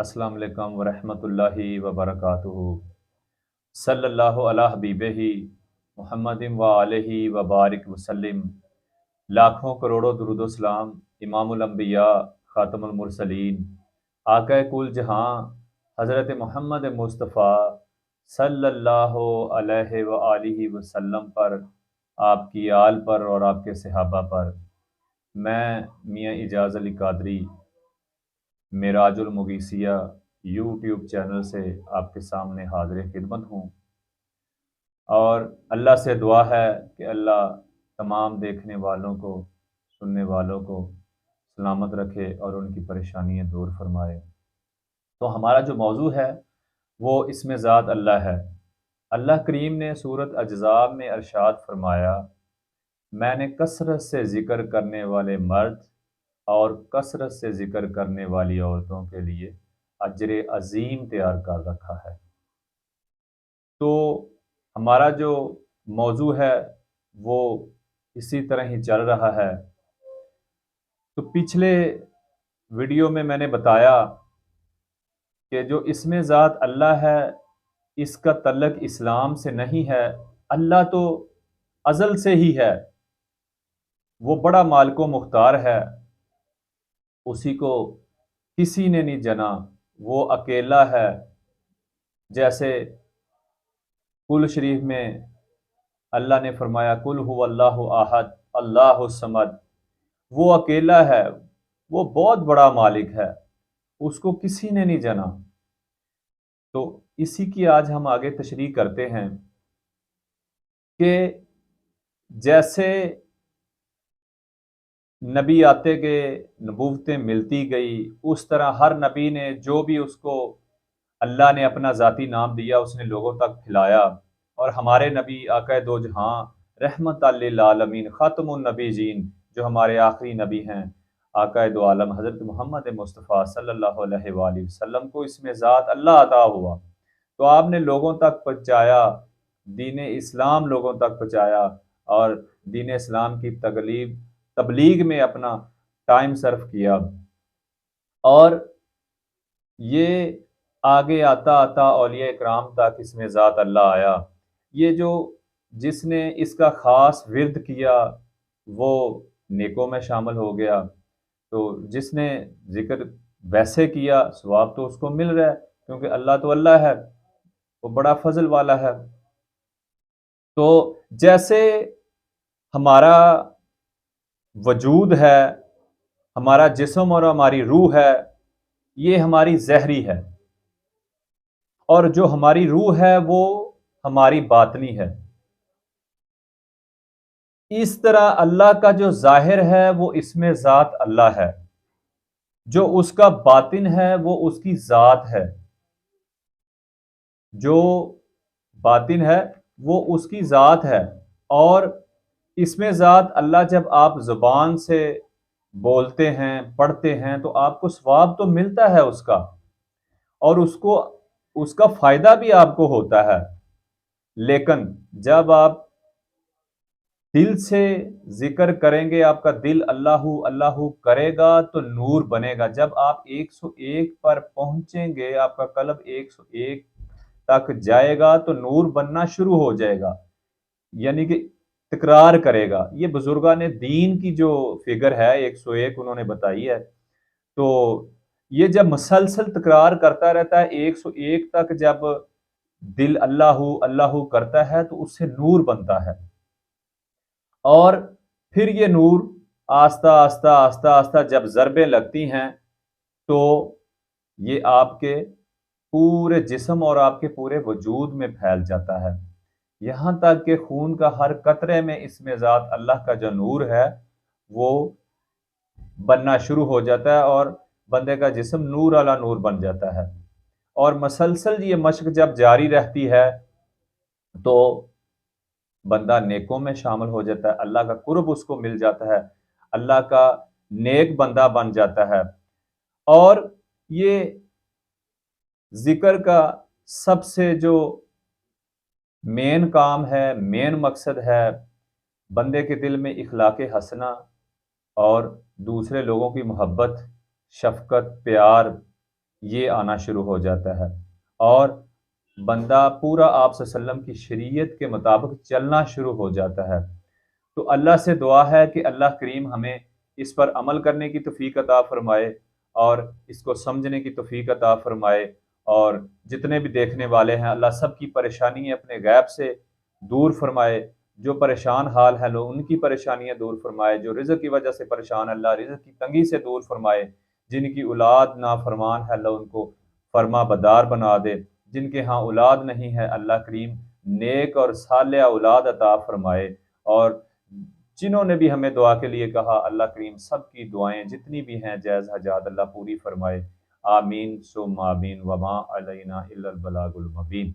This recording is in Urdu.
السلام علیکم ورحمۃ اللہ وبرکاتہ۔ صلی اللہ علیہ حبیبہ محمد و علیہ وبارک وسلم۔ لاکھوں کروڑوں درود و سلام امام الانبیاء خاتم المرسلین آقا کل جہاں حضرت محمد مصطفیٰ صلی اللہ علیہ وآلہ وسلم پر، آپ کی آل پر اور آپ کے صحابہ پر۔ میں میاں اعجاز علی قادری معراج المغیثیہ یوٹیوب چینل سے آپ کے سامنے حاضر خدمت ہوں، اور اللہ سے دعا ہے کہ اللہ تمام دیکھنے والوں کو، سننے والوں کو سلامت رکھے اور ان کی پریشانیاں دور فرمائے۔ تو ہمارا جو موضوع ہے وہ اسم ذات اللہ ہے۔ اللہ کریم نے سورۃ احزاب میں ارشاد فرمایا، میں نے کثرت سے ذکر کرنے والے مرد اور کثرت سے ذکر کرنے والی عورتوں کے لیے اجر عظیم تیار کر رکھا ہے۔ تو ہمارا جو موضوع ہے وہ اسی طرح ہی چل رہا ہے۔ تو پچھلے ویڈیو میں نے بتایا کہ جو اسم ذات اللہ ہے اس کا تعلق اسلام سے نہیں ہے۔ اللہ تو ازل سے ہی ہے، وہ بڑا مالک و مختار ہے، اسی کو کسی نے نہیں جنا، وہ اکیلا ہے۔ جیسے کل شریف میں اللہ نے فرمایا کل هو اللہ احد اللہ الصمد، وہ اکیلا ہے، وہ بہت بڑا مالک ہے، اس کو کسی نے نہیں جنا۔ تو اسی کی آج ہم آگے تشریح کرتے ہیں کہ جیسے نبی آتے گئے، نبوتیں ملتی گئی، اس طرح ہر نبی نے جو بھی اس کو اللہ نے اپنا ذاتی نام دیا اس نے لوگوں تک پھیلایا۔ اور ہمارے نبی آقا دو جہاں رحمت للعالمین خاتم النبیین جو ہمارے آخری نبی ہیں، آقا دو عالم حضرت محمد مصطفیٰ صلی اللہ علیہ وآلہ وسلم کو اسم ذات اللہ عطا ہوا، تو آپ نے لوگوں تک پہنچایا، دین اسلام لوگوں تک پہنچایا، اور دین اسلام کی تبلیغ میں اپنا ٹائم صرف کیا۔ اور یہ آگے آتا آتا اولیاء اکرام تک اسم ذات اللہ آیا۔ یہ جس نے اس کا خاص ورد کیا وہ نیکوں میں شامل ہو گیا، تو جس نے ذکر ویسے کیا ثواب تو اس کو مل رہا ہے، کیونکہ اللہ تو اللہ ہے، وہ بڑا فضل والا ہے۔ تو جیسے ہمارا وجود ہے، ہمارا جسم اور ہماری روح ہے، یہ ہماری ظاہری ہے، اور جو ہماری روح ہے وہ ہماری باطنی ہے۔ اس طرح اللہ کا جو ظاہر ہے وہ اسم ذات اللہ ہے، جو اس کا باطن ہے وہ اس کی ذات ہے، جو باطن ہے وہ اس کی ذات ہے۔ اور اسم ذات اللہ جب آپ زبان سے بولتے ہیں، پڑھتے ہیں، تو آپ کو ثواب تو ملتا ہے اس کا، اور اس کا فائدہ بھی آپ کو ہوتا ہے۔ لیکن جب آپ دل سے ذکر کریں گے، آپ کا دل اللہ اللہ کرے گا تو نور بنے گا۔ جب آپ 101 پر پہنچیں گے، آپ کا قلب 101 تک جائے گا تو نور بننا شروع ہو جائے گا، یعنی کہ تکرار کرے گا۔ یہ بزرگان دین کی جو فگر ہے 101 انہوں نے بتائی ہے، تو یہ جب مسلسل تکرار کرتا رہتا ہے 101 تک، جب دل اللہ اللہ کرتا ہے تو اس سے نور بنتا ہے، اور پھر یہ نور آہستہ آہستہ آہستہ آہستہ جب ضربیں لگتی ہیں تو یہ آپ کے پورے جسم اور آپ کے پورے وجود میں پھیل جاتا ہے، یہاں تک کہ خون کا ہر قطرے میں اسم ذات اللہ کا جو نور ہے وہ بننا شروع ہو جاتا ہے، اور بندے کا جسم نور والا نور بن جاتا ہے۔ اور مسلسل یہ مشق جب جاری رہتی ہے تو بندہ نیکوں میں شامل ہو جاتا ہے، اللہ کا قرب اس کو مل جاتا ہے، اللہ کا نیک بندہ بن جاتا ہے۔ اور یہ ذکر کا سب سے جو مین کام ہے، مین مقصد ہے، بندے کے دل میں اخلاق حسنہ اور دوسرے لوگوں کی محبت، شفقت، پیار یہ آنا شروع ہو جاتا ہے، اور بندہ پورا آپ صلی اللہ علیہ وسلم کی شریعت کے مطابق چلنا شروع ہو جاتا ہے۔ تو اللہ سے دعا ہے کہ اللہ کریم ہمیں اس پر عمل کرنے کی توفیق عطا فرمائے، اور اس کو سمجھنے کی توفیق عطا فرمائے، اور جتنے بھی دیکھنے والے ہیں اللہ سب کی پریشانی اپنے غیب سے دور فرمائے۔ جو پریشان حال ہے لو ان کی پریشانیاں دور فرمائے، جو رزق کی وجہ سے پریشان ہے اللہ رزق کی تنگی سے دور فرمائے، جن کی اولاد نافرمان ہے اللہ ان کو فرما بدار بنا دے، جن کے ہاں اولاد نہیں ہے اللہ کریم نیک اور صالح اولاد عطا فرمائے، اور جنہوں نے بھی ہمیں دعا کے لیے کہا اللہ کریم سب کی دعائیں جتنی بھی ہیں جائز حاجات اللہ پوری فرمائے۔ آمین ثم آمین، وما علینا الا البلاغ المبین۔